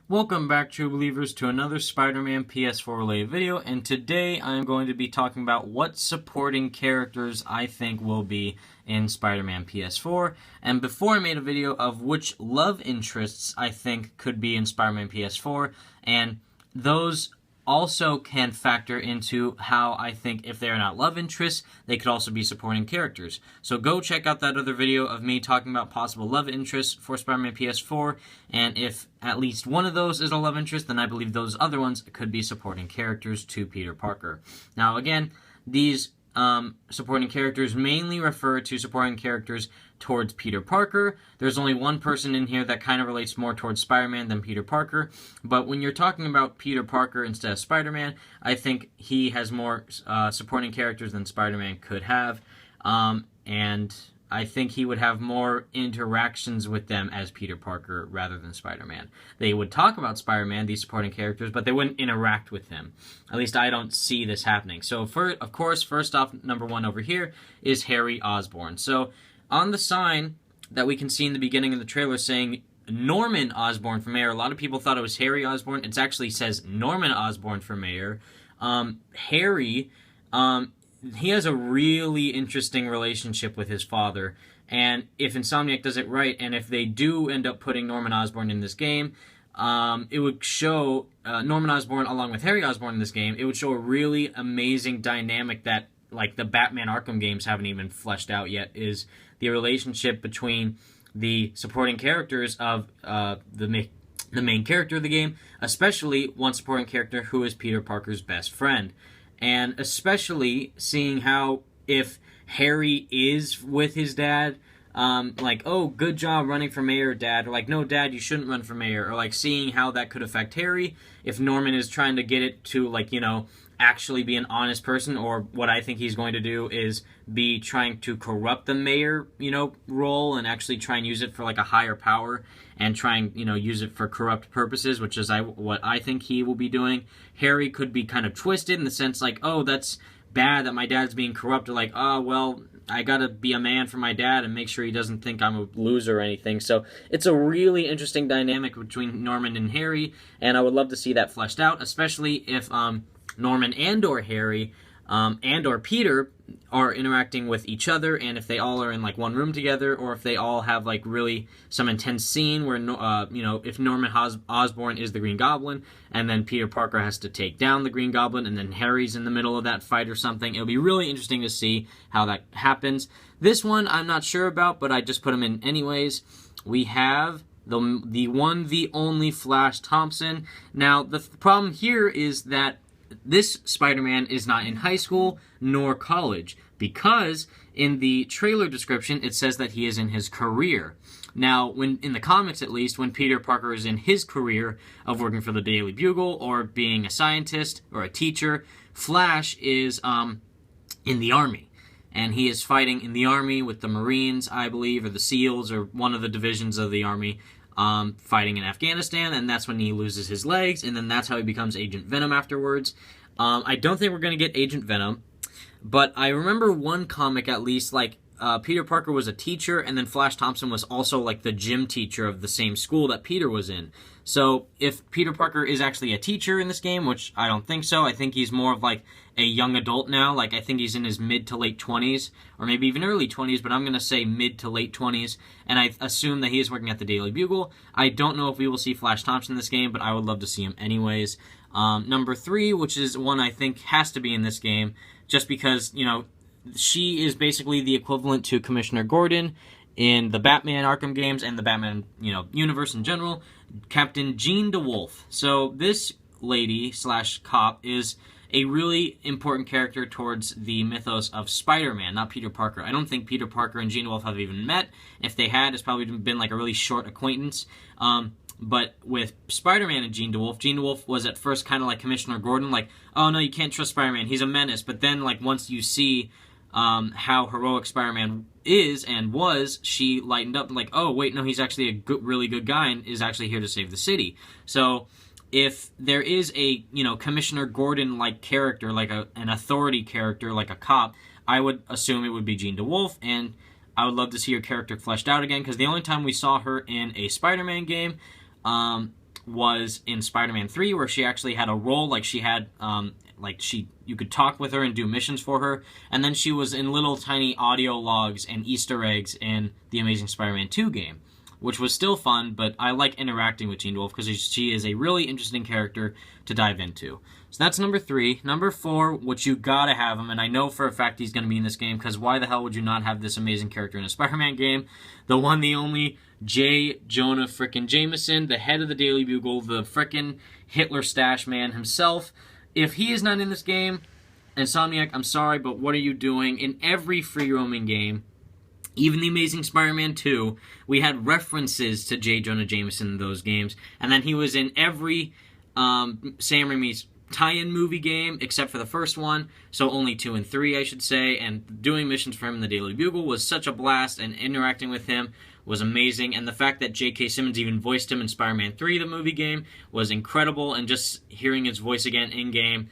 Welcome back, true believers, to another Spider-Man PS4 related video, and today I'm going to be talking about what supporting characters I think will be in Spider-Man PS4. And before I made a video of which love interests I think could be in Spider-Man PS4, and those also can factor into how I think if they're not love interests, they could also be supporting characters. So go check out that other video of me talking about possible love interests for Spider-Man PS4, and if at least one of those is a love interest, then I believe those other ones could be supporting characters to Peter Parker. Now again, these supporting characters mainly refer to supporting characters towards Peter Parker. There's only one person in here that kind of relates more towards Spider-Man than Peter Parker, but when you're talking about Peter Parker instead of Spider-Man, I think he has more supporting characters than Spider-Man could have, and I think he would have more interactions with them as Peter Parker rather than Spider-Man. They would talk about Spider-Man, these supporting characters, but they wouldn't interact with him. At least I don't see this happening. So, of course, first off, number one over here is Harry Osborn. So, on the sign that we can see in the beginning of the trailer saying Norman Osborn for mayor, a lot of people thought it was Harry Osborn. It actually says Norman Osborn for mayor. Harry, he has a really interesting relationship with his father, and if Insomniac does it right, and if they do end up putting Norman Osborn in this game, it would show Norman Osborn along with Harry Osborn in this game. It would show a really amazing dynamic that, like, the Batman Arkham games haven't even fleshed out yet, is the relationship between the supporting characters of the main character of the game, especially one supporting character who is Peter Parker's best friend. And especially seeing how if Harry is with his dad, like, oh, good job running for mayor, Dad, or like, no, Dad, you shouldn't run for mayor, or like seeing how that could affect Harry if Norman is trying to get it to, like, you know, actually be an honest person, or what I think he's going to do is be trying to corrupt the mayor, you know, role and actually try and use it for like a higher power and try and, you know, use it for corrupt purposes, which is what I think he will be doing. Harry could be kind of twisted in the sense like, oh, that's bad that my dad's being corrupt, or like, oh, well, I gotta be a man for my dad and make sure he doesn't think I'm a loser or anything. So it's a really interesting dynamic between Norman and Harry, and I would love to see that fleshed out, especially if Norman and or Harry and or Peter are interacting with each other, and if they all are in like one room together, or if they all have like really some intense scene where you know, if Norman Osborn is the Green Goblin and then Peter Parker has to take down the Green Goblin and then Harry's in the middle of that fight or something. It'll be really interesting to see how that happens. This one I'm not sure about, but I just put him in anyways. We have the one, the only Flash Thompson. Now the problem here is that this Spider-Man is not in high school nor college, because in the trailer description it says that he is in his career. Now, when in the comics at least, when Peter Parker is in his career of working for the Daily Bugle or being a scientist or a teacher, Flash is in the army. And he is fighting in the army with the Marines, I believe, or the SEALs, or one of the divisions of the army, fighting in Afghanistan, and that's when he loses his legs, and then that's how he becomes Agent Venom afterwards. I don't think we're going to get Agent Venom, but I remember one comic at least, like, Peter Parker was a teacher, and then Flash Thompson was also, like, the gym teacher of the same school that Peter was in. So, if Peter Parker is actually a teacher in this game, which I don't think so, I think he's more of, like, a young adult now. Like, I think he's in his mid to late 20s, or maybe even early 20s, but I'm going to say mid to late 20s, and I assume that he is working at the Daily Bugle. I don't know if we will see Flash Thompson in this game, but I would love to see him anyways. Number 3, which is one I think has to be in this game, just because, you know, she is basically the equivalent to Commissioner Gordon in the Batman Arkham games and the Batman, you know, universe in general, Captain Jean DeWolf. So this lady slash cop is a really important character towards the mythos of Spider-Man, not Peter Parker. I don't think Peter Parker and Jean DeWolf have even met. If they had, it's probably been like a really short acquaintance. But with Spider-Man and Jean DeWolf was at first kind of like Commissioner Gordon, like, oh no, you can't trust Spider-Man, he's a menace. But then, like, once you see how heroic Spider-Man is and was, she lightened up and like, oh wait, no, he's actually a really good guy and is actually here to save the city. So if there is a, you know, Commissioner Gordon-like character, like an authority character, like a cop, I would assume it would be Jean DeWolf, and I would love to see her character fleshed out again, because the only time we saw her in a Spider-Man game was in Spider-Man 3, where she actually had a role, like she had, you could talk with her and do missions for her, and then she was in little tiny audio logs and Easter eggs in the Amazing Spider-Man 2 game, which was still fun, but I like interacting with Teen Wolf because she is a really interesting character to dive into. So that's number 3. Number 4, which you gotta have him, and I know for a fact he's gonna be in this game, because why the hell would you not have this amazing character in a Spider-Man game? The one, the only, J. Jonah frickin' Jameson, the head of the Daily Bugle, the frickin' Hitler stash man himself. If he is not in this game, Insomniac, I'm sorry, but what are you doing? In every free-roaming game, even the Amazing Spider-Man 2, we had references to J. Jonah Jameson in those games, and then he was in every Sam Raimi's tie-in movie game, except for the first one, so only 2 and 3, I should say, and doing missions for him in the Daily Bugle was such a blast, and interacting with him was amazing, and the fact that J.K. Simmons even voiced him in Spider-Man 3, the movie game, was incredible, and just hearing his voice again in-game,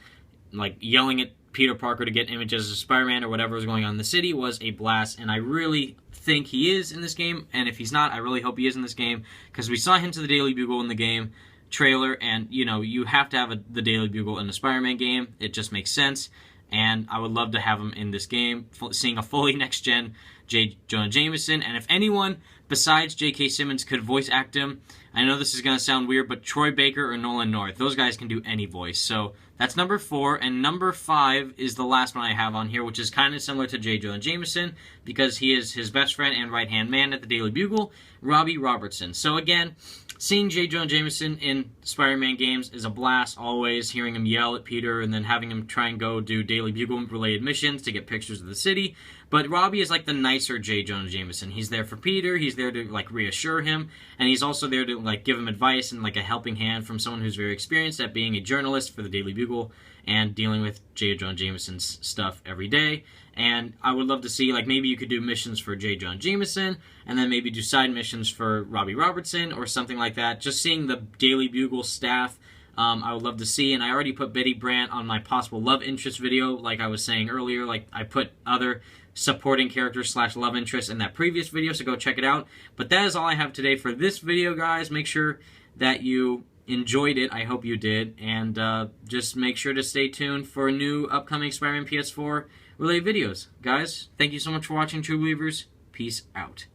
like yelling at Peter Parker to get images of Spider-Man or whatever was going on in the city was a blast, and I really think he is in this game, and if he's not, I really hope he is in this game, because we saw hints of the Daily Bugle in the game trailer, and, you know, you have to have the Daily Bugle in a Spider-Man game. It just makes sense, and I would love to have him in this game, seeing a fully next-gen J. Jonah Jameson, and if anyone besides J.K. Simmons could voice act him, I know this is going to sound weird, but Troy Baker or Nolan North, those guys can do any voice. So that's number 4, and number 5 is the last one I have on here, which is kind of similar to J. Jonah Jameson, because he is his best friend and right-hand man at the Daily Bugle, Robbie Robertson. So again, seeing J. Jonah Jameson in Spider-Man games is a blast always, hearing him yell at Peter and then having him try and go do Daily Bugle-related missions to get pictures of the city. But Robbie is like the nicer J. Jonah Jameson. He's there for Peter, he's there to like reassure him, and he's also there to like give him advice and like a helping hand from someone who's very experienced at being a journalist for the Daily Bugle and dealing with J. Jonah Jameson's stuff every day. And I would love to see, like, maybe you could do missions for J. Jonah Jameson, and then maybe do side missions for Robbie Robertson, or something like that. Just seeing the Daily Bugle staff, I would love to see, and I already put Betty Brant on my possible love interest video, like I was saying earlier, like, I put other supporting characters / love interest in that previous video, so go check it out. But that is all I have today for this video, guys. Make sure that you enjoyed it. I hope you did, and just make sure to stay tuned for new upcoming Spider-Man PS4 related videos. Guys, thank you so much for watching, True Believers. Peace out.